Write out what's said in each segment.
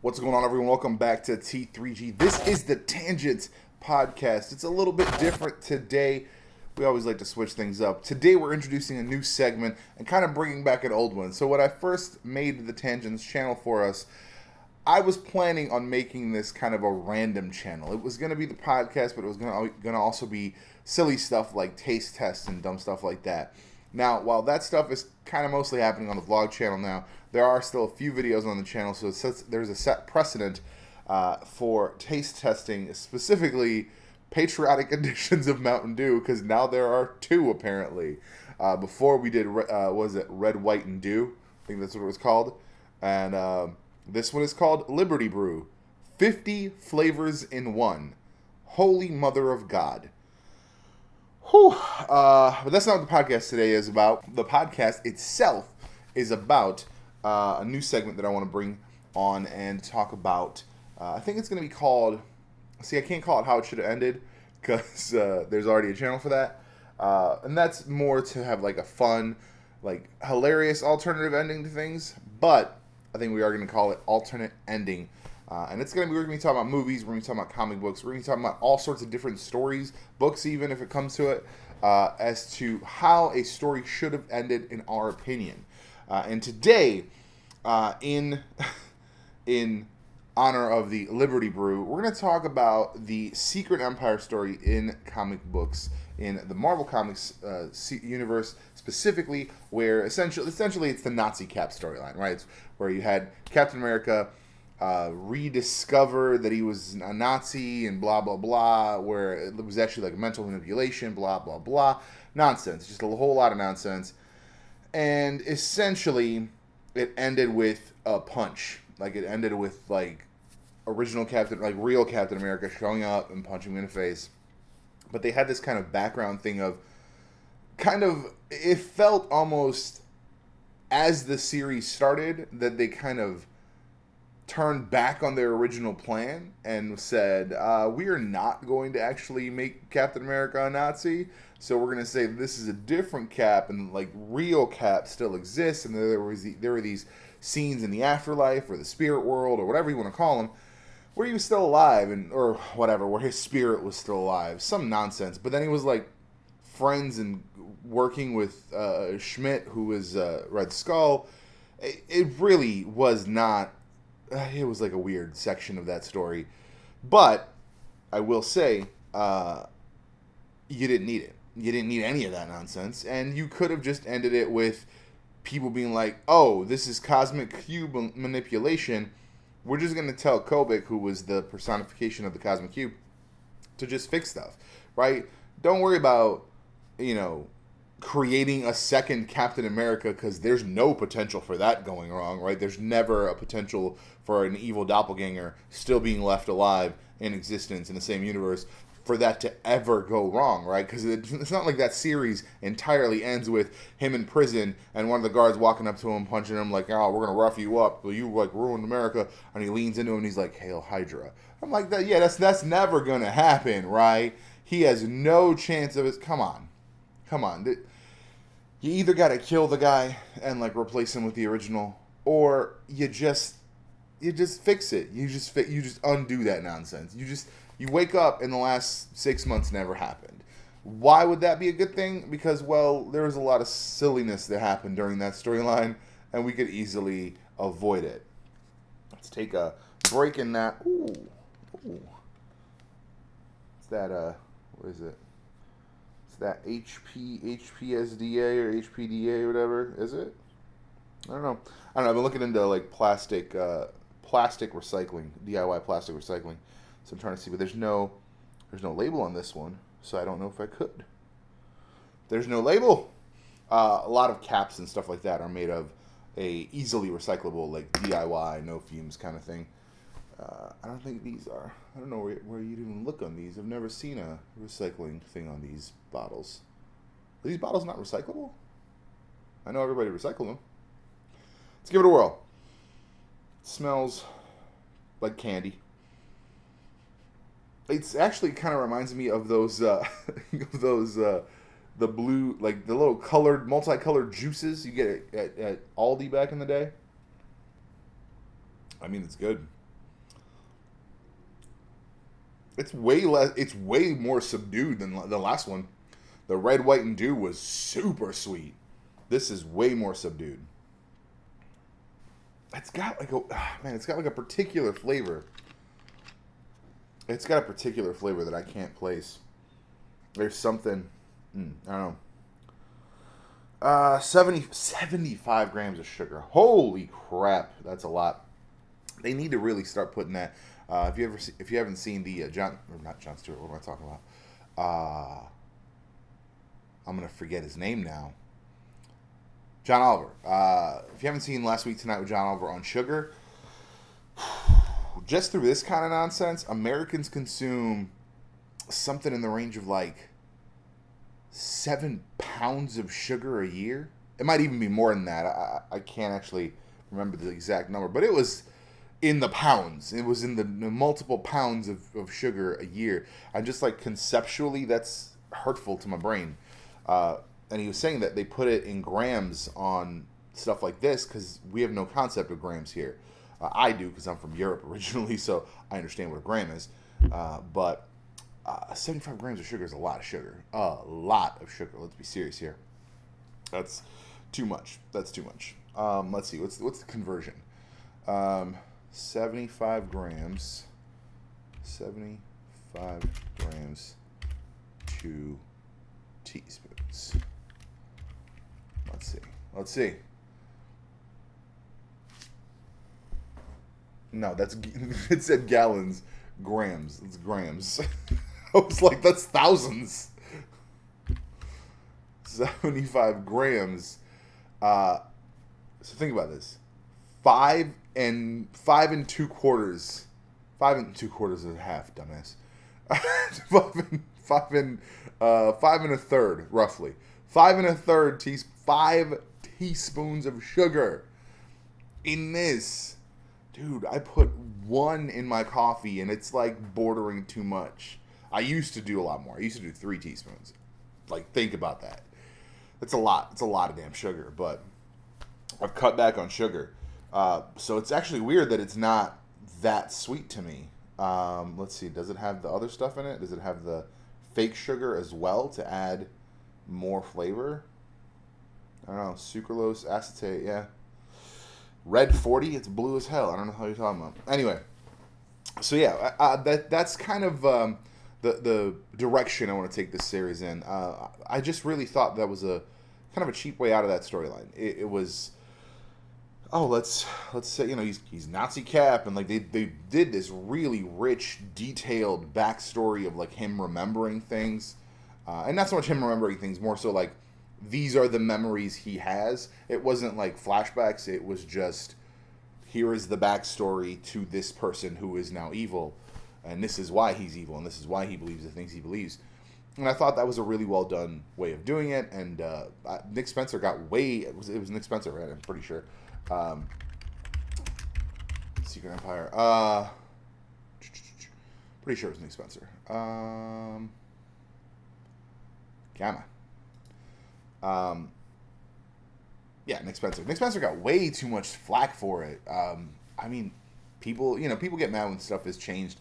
What's going on, everyone? Welcome back to T3G. This is the Tangents Podcast. It's a little bit different today. We always like to switch things up. Today we're introducing a new segment and kind of bringing back an old one. So when I first made the Tangents channel for us, I was planning on making this kind of a random channel. It was going to be the podcast, but it was going to also be silly stuff like taste tests and dumb stuff like that. Now, while that stuff is kind of mostly happening on the vlog channel now, there are still a few videos on the channel, so there's a set precedent for taste testing, specifically patriotic editions of Mountain Dew, because now there are two, apparently. Before we did, was it Red, White, and Dew? I think that's what it was called. And this one is called Liberty Brew. 50 flavors in one. Holy Mother of God. Whew. But that's not what the podcast today is about. The podcast itself is about a new segment that I want to bring on and talk about. I think it's going to be called... See, I can't call it How It Should Have Ended because there's already a channel for that. And that's more to have like a fun, like hilarious alternative ending to things. But I think we are going to call it Alternate Ending. And we're going to be talking about movies, we're going to be talking about comic books, we're going to be talking about all sorts of different stories, books even if it comes to it, as to how a story should have ended in our opinion. And today, in honor of the Liberty Brew, we're going to talk about the Secrete Empire story in comic books, in the Marvel Comics universe specifically, where essentially it's the Nazi Cap storyline, right? It's where you had Captain America rediscover that he was a Nazi and blah, blah, blah, where it was actually like mental manipulation, blah, blah, blah. Nonsense. Just a whole lot of nonsense. And essentially, it ended with a punch. Like, it ended with, like, real Captain America showing up and punching him in the face. But they had this kind of background thing of, it felt almost, as the series started, that they kind of turned back on their original plan and said, we are not going to actually make Captain America a Nazi, so we're going to say this is a different Cap, and like real Cap still exists, and there were these scenes in the afterlife or the spirit world or whatever you want to call them, where he was still alive, or whatever, where his spirit was still alive, some nonsense. But then he was like friends and working with Schmidt, who was Red Skull. It really was not. It was like a weird section of that story. But I will say, you didn't need it. You didn't need any of that nonsense. And you could have just ended it with people being like, oh, this is cosmic cube manipulation. We're just going to tell Kobik, who was the personification of the cosmic cube, to just fix stuff, right? Don't worry about, creating a second Captain America, because there's no potential for that going wrong, right? There's never a potential for an evil doppelganger still being left alive in existence in the same universe for that to ever go wrong, right? Because it's not like that series entirely ends with him in prison and one of the guards walking up to him, punching him like, oh, we're going to rough you up, you like ruined America, and he leans into him and he's like, Hail Hydra. I'm like, that's never going to happen, right? He has no chance of it. Come on. You either got to kill the guy and like replace him with the original, or you just fix it. You just undo that nonsense. You wake up and the last 6 months never happened. Why would that be a good thing? Because, well, there was a lot of silliness that happened during that storyline, and we could easily avoid it. Let's take a break in that. Ooh. It's that, what is it? That HPSDA or HPDA or whatever, is it? I don't know. I've been looking into like plastic recycling, DIY plastic recycling. So I'm trying to see, but there's no label on this one, so I don't know if I could. There's no label. A lot of caps and stuff like that are made of a easily recyclable, like DIY, no fumes kind of thing. I don't think these are. I don't know where you'd even look on these. I've never seen a recycling thing on these bottles. Are these bottles not recyclable? I know everybody recycled them. Let's give it a whirl. It smells like candy. It's actually kind of reminds me of those, the blue, like the little multicolored juices you get at Aldi back in the day. I mean, it's good. It's way less. It's way more subdued than the last one. The red, white, and dew was super sweet. This is way more subdued. It's got like it's got like a particular flavor. It's got a particular flavor that I can't place. There's something, I don't know. 75 grams of sugar. Holy crap, that's a lot. They need to really start putting that. If you haven't seen the not John Stewart. What am I talking about? I'm gonna forget his name now. John Oliver. If you haven't seen Last Week Tonight with John Oliver on sugar, just through this kind of nonsense, Americans consume something in the range of like 7 pounds of sugar a year. It might even be more than that. I can't actually remember the exact number, but it was in the pounds. It was in the multiple pounds of sugar a year. And just like conceptually, that's hurtful to my brain. And he was saying that they put it in grams on stuff like this because we have no concept of grams here. I do because I'm from Europe originally, so I understand what a gram is. But 75 grams of sugar is a lot of sugar. A lot of sugar. Let's be serious here. That's too much. That's too much. Let's see. What's the conversion? 75 grams. 75 grams to teaspoons. Let's see. No, it said gallons. Grams. It's grams. I was like, that's thousands. 75 grams. So think about this. 5 and 2/4. 5 and 2/4 is a half, dumbass. 5 and 1/3, roughly. 5 1/3 5 teaspoons of sugar in this. Dude, I put 1 in my coffee and it's like bordering too much. I used to do a lot more. I used to do 3 teaspoons. Like, think about that. It's a lot. It's a lot of damn sugar, but I've cut back on sugar. So it's actually weird that it's not that sweet to me. Let's see. Does it have the other stuff in it? Does it have the fake sugar as well to add more flavor? I don't know. Sucralose, acetate, yeah. Red 40, it's blue as hell. I don't know how you're talking about. Anyway, so yeah, that's kind of the direction I want to take this series in. I just really thought that was a kind of a cheap way out of that storyline. It was, let's say, he's Nazi Cap, and like they did this really rich, detailed backstory of like him remembering things, and not so much him remembering things, more so like these are the memories he has. It wasn't like flashbacks. It was just, here is the backstory to this person who is now evil, and this is why he's evil, and this is why he believes the things he believes. And I thought that was a really well done way of doing it. And Nick Spencer got it was Nick Spencer, right? I'm pretty sure. Secrete Empire. Pretty sure it was Nick Spencer. Gamma. Yeah, Nick Spencer. Nick Spencer got way too much flack for it. I mean, people get mad when stuff is changed.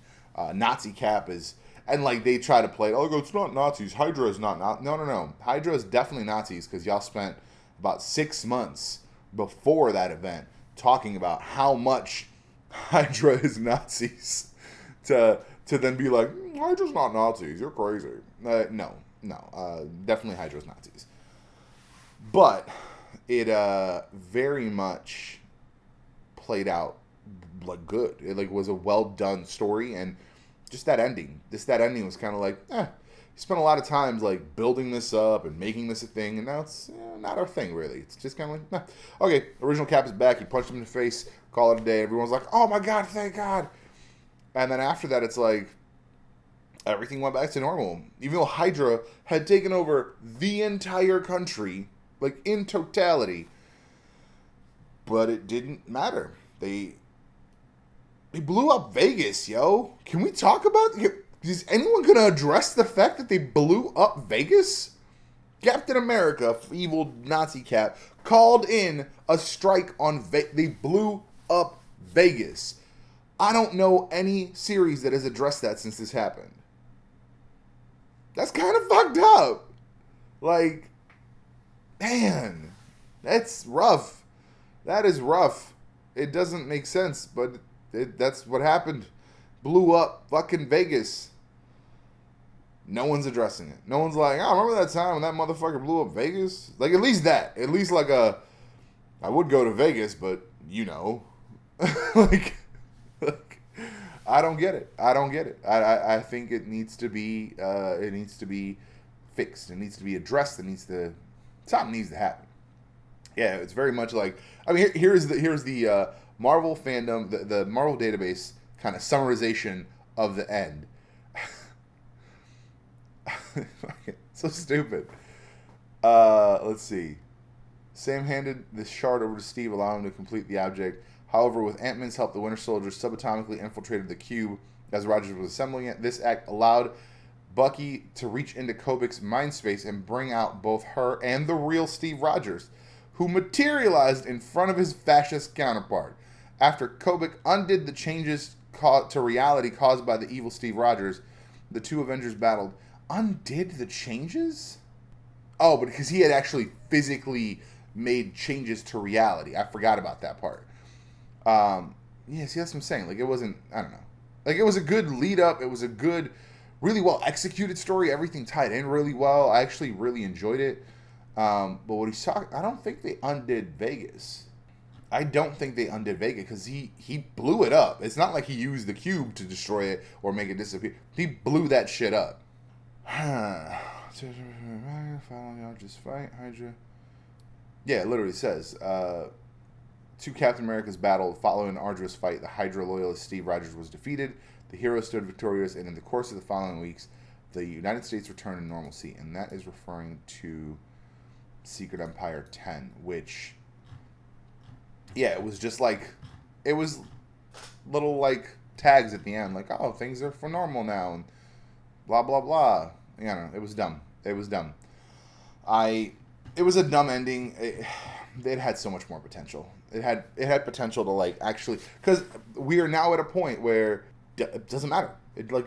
Nazi Cap is, and like they try to play, it's not Nazis. Hydra is not No. Hydra is definitely Nazis because y'all spent about 6 months before that event talking about how much Hydra is Nazis to then be like, Hydra's not Nazis. You're crazy. No. Definitely Hydra's Nazis. But it very much played out like good. It like was a well done story, and just that ending. That ending was kind of like, you spent a lot of times like building this up and making this a thing, and now it's not our thing really. It's just kind of like, okay, original Cap is back. He punched him in the face. Call it a day. Everyone's like, oh my god, thank God. And then after that, it's like everything went back to normal. Even though Hydra had taken over the entire country, like in totality, but it didn't matter. They blew up Vegas, yo. Can we talk about? Is anyone gonna address the fact that they blew up Vegas? Captain America, evil Nazi Cap, called in a strike on Vegas. They blew up Vegas. I don't know any series that has addressed that since this happened. That's kind of fucked up. Like, man, that's rough. That is rough. It doesn't make sense, but that's what happened. Blew up fucking Vegas. No one's addressing it. No one's like, oh, remember that time when that motherfucker blew up Vegas? Like, at least that. At least like I would go to Vegas, but you know. like, I don't get it. I don't get it. I think it needs to be fixed. It needs to be addressed. Something needs to happen. Yeah, it's very much like, I mean, here's the Marvel fandom, the Marvel database kind of summarization of the end. So stupid. Let's see. Sam handed the shard over to Steve, allowing him to complete the object. However, with Ant-Man's help, the Winter Soldier subatomically infiltrated the cube as Rogers was assembling it. This act allowed Bucky to reach into Kobik's mind space and bring out both her and the real Steve Rogers, who materialized in front of his fascist counterpart. After Kobik undid the changes to reality caused by the evil Steve Rogers, the two Avengers battled. Undid the changes? Oh, but because he had actually physically made changes to reality. I forgot about that part. Yeah, see, that's what I'm saying. Like, it wasn't, I don't know. Like, it was a good lead up. It was a good, really well executed story. Everything tied in really well. I actually really enjoyed it. But what he's talking, I don't think they undid Vegas. I don't think they undid Vegas because he blew it up. It's not like he used the cube to destroy it or make it disappear. He blew that shit up. Just fight Hydra. Yeah, it literally says, two Captain America's battled. Following an arduous fight, the Hydra loyalist Steve Rogers was defeated. The hero stood victorious, and in the course of the following weeks, the United States returned to normalcy. And that is referring to Secret Empire 10, which, yeah, it was just like, it was little like tags at the end, like, oh, things are for normal now, and blah blah blah. You know, it was dumb. It was dumb. It was a dumb ending. It had so much more potential. It had potential to like actually, because we are now at a point where it doesn't matter. It's like,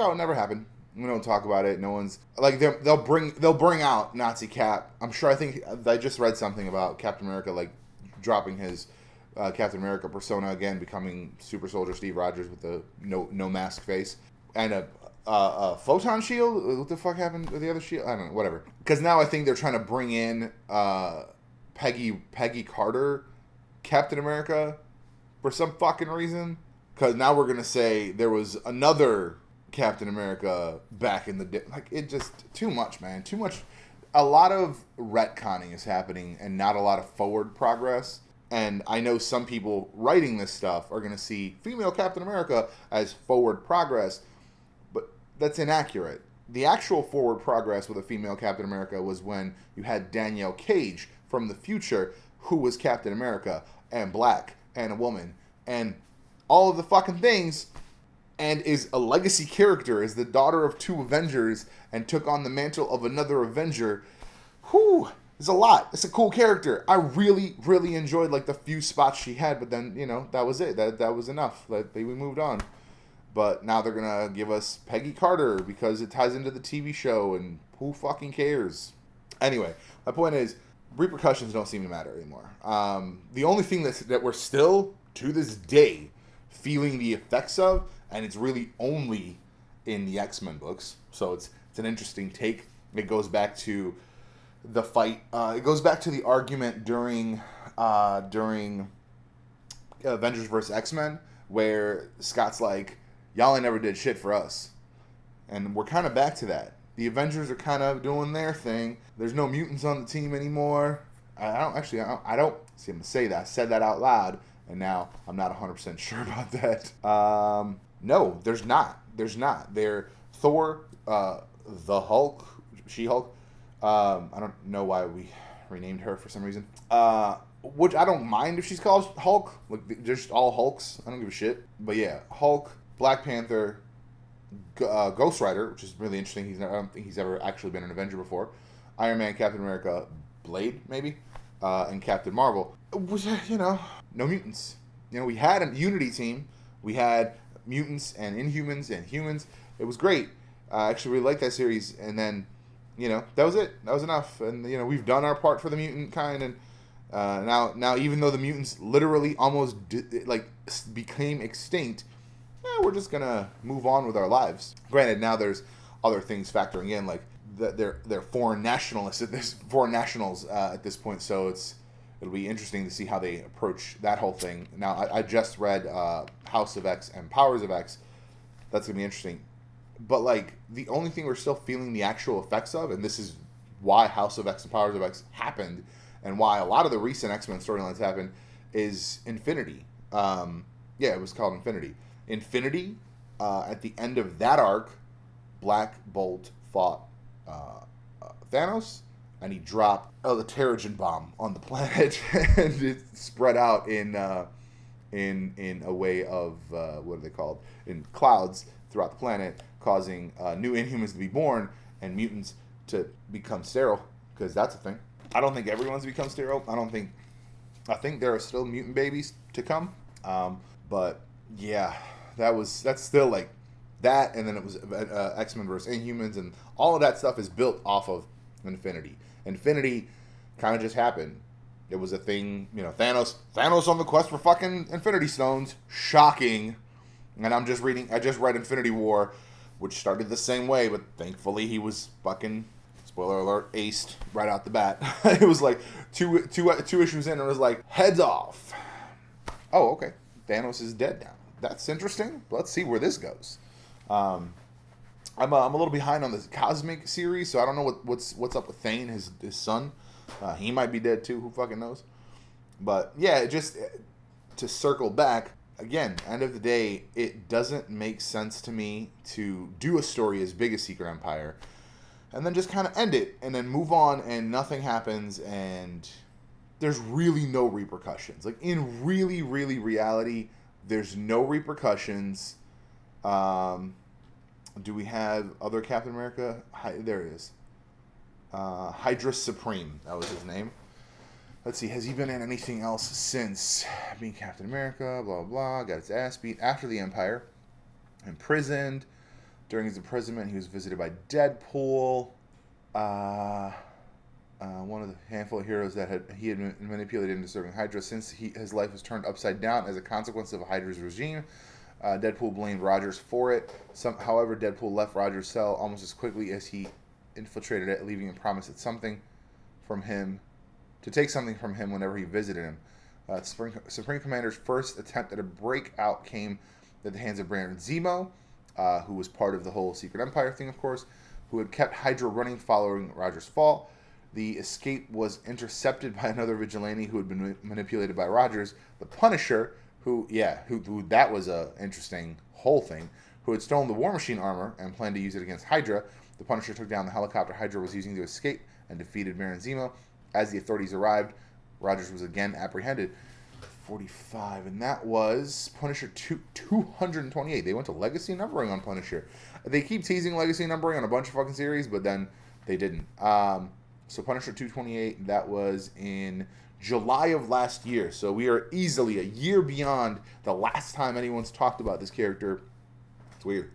oh, it never happened. We don't talk about it. No one's like, they'll bring out Nazi Cap. I'm sure. I think I just read something about Captain America like dropping his Captain America persona again, becoming Super Soldier Steve Rogers with the no mask face and a photon shield. What the fuck happened with the other shield? I don't know. Whatever. Because now I think they're trying to bring in Peggy Carter, Captain America, for some fucking reason. Because now we're gonna say there was another Captain America back in the day. Like, it just too much, man. Too much. A lot of retconning is happening, and not a lot of forward progress. And I know some people writing this stuff are going to see female Captain America as forward progress, but that's inaccurate. The actual forward progress with a female Captain America was when you had Danielle Cage from the future, who was Captain America, and black, and a woman, and all of the fucking things, and is a legacy character, is the daughter of two Avengers, and took on the mantle of another Avenger. Whew! It's a lot. It's a cool character. I really, really enjoyed like the few spots she had, but then, you know, that was it. That was enough. We moved on. But now they're gonna give us Peggy Carter because it ties into the TV show, and who fucking cares? Anyway, my point is, repercussions don't seem to matter anymore. The only thing that we're still, to this day, feeling the effects of, and it's really only in the X-Men books, so it's an interesting take. It goes back to the fight. It goes back to the argument during Avengers vs. X-Men, where Scott's like, y'all ain't never did shit for us. And we're kind of back to that. The Avengers are kind of doing their thing. There's no mutants on the team anymore. I don't see, I'm going to say that. I said that out loud, and now I'm not 100% sure about that. No, there's not. They're Thor, the Hulk, She-Hulk. I don't know why we renamed her for some reason. Which I don't mind if she's called Hulk. Like, just all Hulks. I don't give a shit. But yeah, Hulk, Black Panther, Ghost Rider, which is really interesting. I don't think he's ever actually been an Avenger before. Iron Man, Captain America, Blade, maybe, and Captain Marvel. Which, you know, no mutants. You know, we had a Unity team We had mutants and Inhumans and humans. It was great. I actually really liked that series. And then, that was it. That was enough. And we've done our part for the mutant kind. And now even though the mutants literally almost became extinct, we're just gonna move on with our lives. Granted, now there's other things factoring in, like they're foreign nationals at this point. So it'll be interesting to see how they approach that whole thing. Now, I just read House of X and Powers of X. That's gonna be interesting. But like the only thing we're still feeling the actual effects of, and this is why House of X and Powers of X happened, and why a lot of the recent X-Men storylines happened, is Infinity. It was called Infinity. Infinity, at the end of that arc, Black Bolt fought Thanos, and he dropped the Terrigen bomb on the planet, and it spread out in a way of what are they called? In clouds throughout the planet, causing new Inhumans to be born and mutants to become sterile, because that's a thing. I don't think everyone's become sterile. I think there are still mutant babies to come. But yeah, that's still like that. And then it was X-Men versus Inhumans, and all of that stuff is built off of Infinity. Infinity kind of just happened. It was a thing, Thanos on the quest for fucking Infinity Stones. Shocking. And I just read Infinity War, which started the same way, but thankfully he was fucking, spoiler alert, aced right out the bat. It was like two issues in, and it was like, heads off. Oh, okay. Thanos is dead now. That's interesting. Let's see where this goes. I'm a little behind on the Cosmic series, so I don't know what's up with Thane, his son. He might be dead too. Who fucking knows? But yeah, just to circle back again. End of the day, it doesn't make sense to me to do a story as big as Secret Empire and then just kind of end it and then move on, and nothing happens, and there's really no repercussions. Like, in really, really reality, there's no repercussions. Do we have other Captain America? There it is. Hydra Supreme. That was his name. Let's see. Has he been in anything else since being Captain America? Blah, blah, blah. Got his ass beat after the Empire. Imprisoned. During his imprisonment, he was visited by Deadpool. One of the handful of heroes that he had manipulated into serving Hydra. Since his life was turned upside down as a consequence of Hydra's regime, Deadpool blamed Rogers for it. However, Deadpool left Rogers' cell almost as quickly as he infiltrated it, leaving a promise to take something from him whenever he visited him. Supreme Commander's first attempt at a breakout came at the hands of Baron Zemo, who was part of the whole Secret Empire thing, of course, who had kept Hydra running following Rogers' fall. The escape was intercepted by another vigilante who had been manipulated by Rogers, the Punisher, who that was a interesting whole thing, who had stolen the War Machine armor and planned to use it against Hydra. The Punisher took down the helicopter Hydra was using to escape and defeated Baron Zemo. As the authorities arrived, Rogers was again apprehended. 45, and that was Punisher 228. They went to legacy numbering on Punisher. They keep teasing legacy numbering on a bunch of fucking series, but then they didn't. So Punisher 228, that was in July of last year. So we are easily a year beyond the last time anyone's talked about this character. It's weird.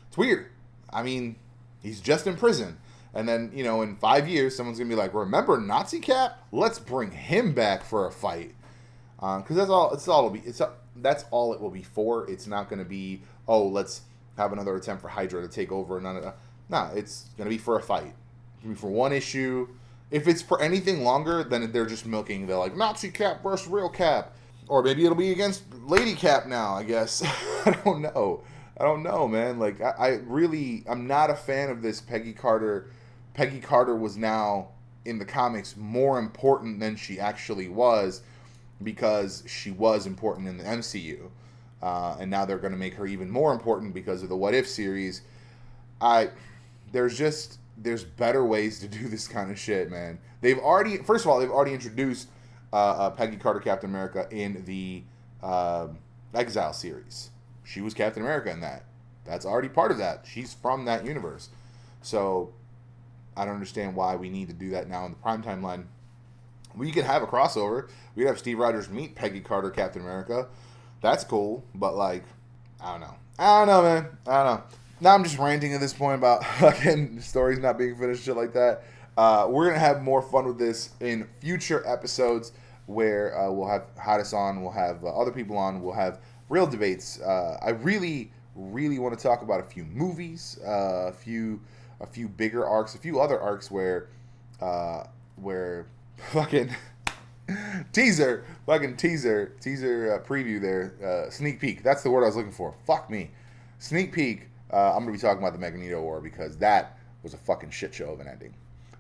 It's weird. I mean, he's just in prison. And then, in 5 years, someone's going to be like, remember Nazi Cap? Let's bring him back for a fight. Because that's all it will be for. It's not going to be, let's have another attempt for Hydra to take over. No, it's going to be for a fight. It's going to be for one issue. If it's for anything longer, then they're just milking. They're like, Nazi Cap versus real Cap. Or maybe it'll be against Lady Cap now, I guess. I don't know, man. Like, I'm not a fan of this Peggy Carter. Peggy Carter was now, in the comics, more important than she actually was, because she was important in the MCU. And now they're going to make her even more important because of the What If series. There's better ways to do this kind of shit, man. First of all, they've already introduced Peggy Carter Captain America in the Exile series. She was Captain America in that. That's already part of that. She's from that universe. So I don't understand why we need to do that now in the prime timeline. We could have a crossover. We could have Steve Rogers meet Peggy Carter Captain America. That's cool, but like, I don't know, man. I don't know. Now I'm just ranting at this point about fucking stories not being finished, shit like that. We're going to have more fun with this in future episodes where we'll have Hadis on, we'll have other people on, we'll have real debates. I really want to talk about a few movies, a few bigger arcs, a few other arcs where fucking teaser preview there, sneak peek. That's the word I was looking for. Fuck me. Sneak peek. I'm going to be talking about the Magneto War because that was a fucking shit show of an ending.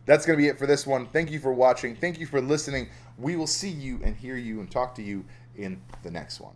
That's going to be it for this one. Thank you for watching. Thank you for listening. We will see you and hear you and talk to you in the next one.